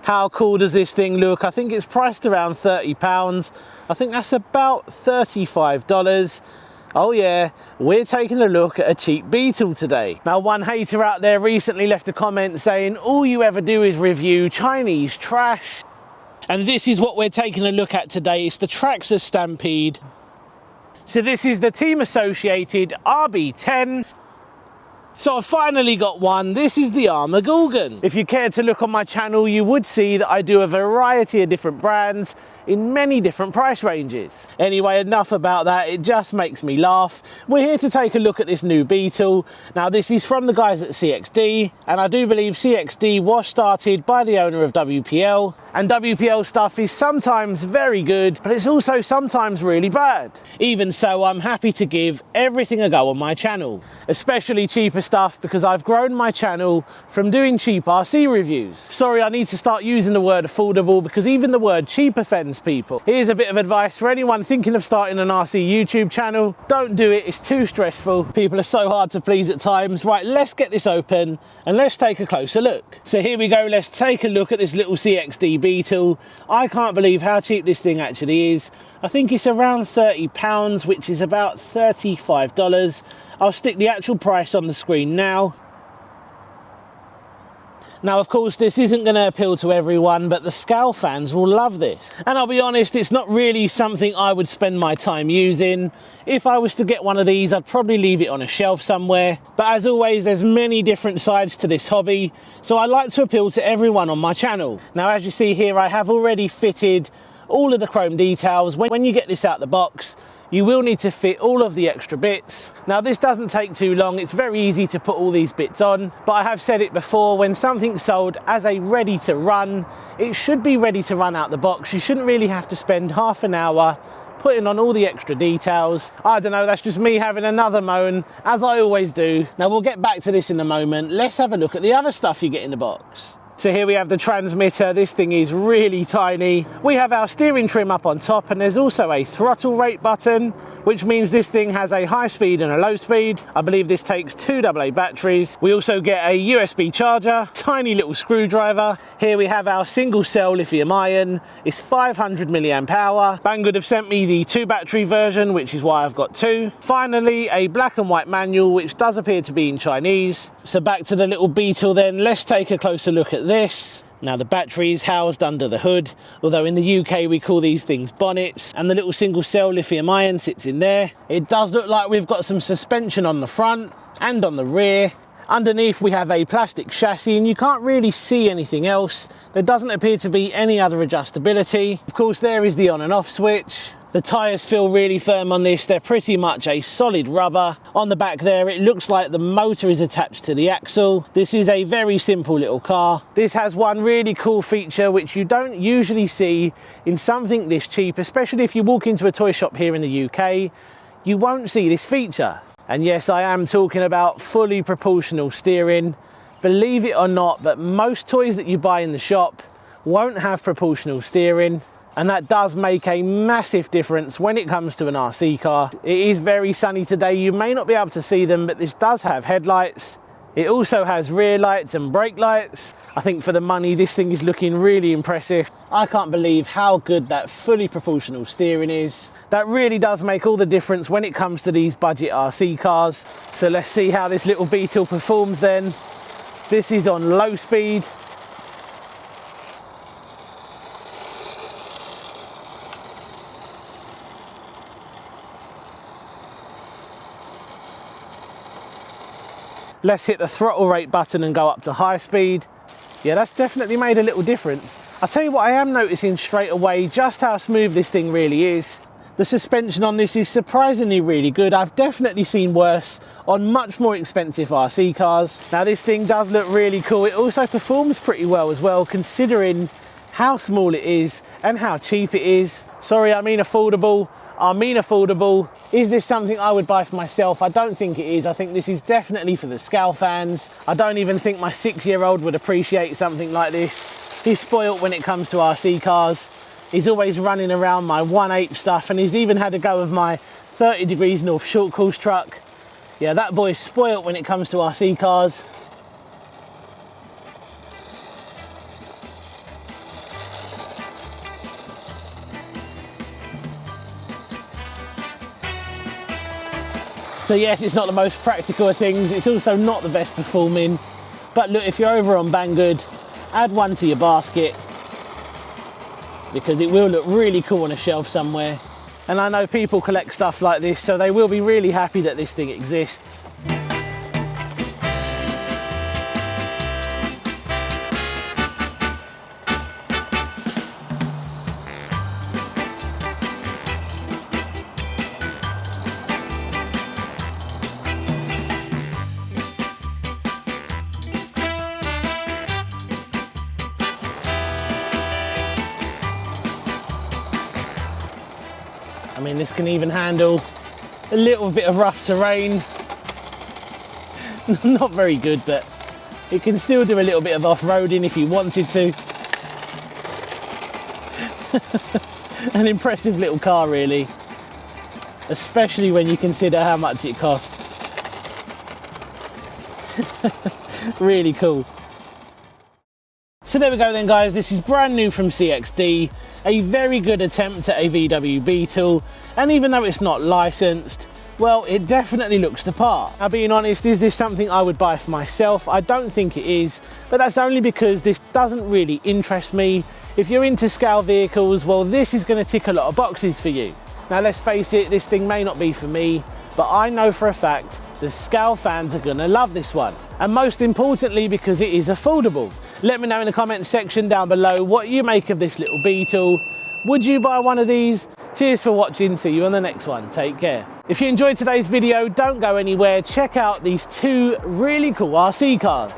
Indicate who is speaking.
Speaker 1: How cool does this thing look? I think it's priced around £30. I think that's about $35. Oh yeah, we're taking a look at a cheap Beetle today. Now, one hater out there recently left a comment saying all you ever do is review Chinese trash. And this is what we're taking a look at today. It's the Traxxas Stampede. So this is the team associated RB10. So I've finally got one. This is the Armour Gorgon. If you cared to look on my channel, you would see that I do a variety of different brands in many different price ranges. Anyway, enough about that, it just makes me laugh. We're here to take a look at this new Beetle. Now, this is from the guys at CXD, and I do believe CXD was started by the owner of WPL, and WPL stuff is sometimes very good, but it's also sometimes really bad. Even so, I'm happy to give everything a go on my channel, especially cheaper stuff, because I've grown my channel from doing cheap RC reviews. Sorry, I need to start using the word affordable, because even the word cheap offends people. Here's a bit of advice for anyone thinking of starting an RC YouTube channel. Don't do it, it's too stressful. People are so hard to please at times. Right, let's get this open and let's take a closer look. So here we go, let's take a look at this little CXD Beetle. I can't believe how cheap this thing actually is. I think it's around £30, which is about $35. I'll stick the actual price on the screen now. Now, of course, this isn't going to appeal to everyone, but the scale fans will love this. And I'll be honest, it's not really something I would spend my time using. If I was to get one of these, I'd probably leave it on a shelf somewhere. But as always, there's many different sides to this hobby, so I like to appeal to everyone on my channel. Now, as you see here, I have already fitted all of the chrome details. When you get this out the box, you will need to fit all of the extra bits. Now, this doesn't take too long. It's very easy to put all these bits on, but I have said it before, when something's sold as a ready to run, it should be ready to run out the box. You shouldn't really have to spend half an hour putting on all the extra details. I don't know, that's just me having another moan, as I always do. Now, we'll get back to this in a moment. Let's have a look at the other stuff you get in the box. So here we have the transmitter. This thing is really tiny. We have our steering trim up on top, and there's also a throttle rate button, which means this thing has a high speed and a low speed. I believe this takes 2 AA batteries. We also get a USB charger, tiny little screwdriver. Here we have our single cell lithium ion. It's 500 milliamp hour. Banggood have sent me the 2 battery version, which is why I've got 2. Finally, a black and white manual, which does appear to be in Chinese. So back to the little Beetle then. Let's take a closer look at this. Now, the battery is housed under the hood, although in the UK we call these things bonnets, and the little single cell lithium ion sits in there. It does look like we've got some suspension on the front and on the rear. Underneath we have a plastic chassis, and you can't really see anything else. There doesn't appear to be any other adjustability. Of course, there is the on and off switch. The tyres feel really firm on this. They're pretty much a solid rubber. On the back there, it looks like the motor is attached to the axle. This is a very simple little car. This has one really cool feature which you don't usually see in something this cheap, especially if you walk into a toy shop here in the UK. You won't see this feature. And yes, I am talking about fully proportional steering. Believe it or not, but most toys that you buy in the shop won't have proportional steering. And that does make a massive difference when it comes to an RC car. It is very sunny today. You may not be able to see them, but this does have headlights. It also has rear lights and brake lights. I think for the money, this thing is looking really impressive. I can't believe how good that fully proportional steering is. That really does make all the difference when it comes to these budget RC cars. So let's see how this little Beetle performs then. This is on low speed. Let's hit the throttle rate button and go up to high speed. Yeah, that's definitely made a little difference. I'll tell you what I am noticing straight away, just how smooth this thing really is. The suspension on this is surprisingly really good. I've definitely seen worse on much more expensive RC cars. Now, this thing does look really cool. It also performs pretty well as well, considering how small it is and how cheap it is. Sorry, I mean affordable. Is this something I would buy for myself? I don't think it is. I think this is definitely for the scale fans. I don't even think my 6-year-old would appreciate something like this. He's spoilt when it comes to RC cars. He's always running around my 1/8 stuff, and he's even had a go of my 30 degrees north short course truck. Yeah, that boy's spoilt when it comes to RC cars. So yes, it's not the most practical of things, it's also not the best performing, but look, if you're over on Banggood, add one to your basket, because it will look really cool on a shelf somewhere. And I know people collect stuff like this, so they will be really happy that this thing exists. I mean, this can even handle a little bit of rough terrain. Not very good, but it can still do a little bit of off-roading if you wanted to. An impressive little car, really, especially when you consider how much it costs. Really cool. So there we go then, guys, this is brand new from CXD, a very good attempt at a VW Beetle, and even though it's not licensed, well, it definitely looks the part. Now, being honest, is this something I would buy for myself? I don't think it is, but that's only because this doesn't really interest me. If you're into scale vehicles, well, this is going to tick a lot of boxes for you. Now, let's face it, this thing may not be for me, but I know for a fact the scale fans are going to love this one, and most importantly, because it is affordable. Let me know in the comments section down below what you make of this little Beetle. Would you buy one of these? Cheers for watching, see you on the next one, take care. If you enjoyed today's video, don't go anywhere, check out these two really cool RC cars.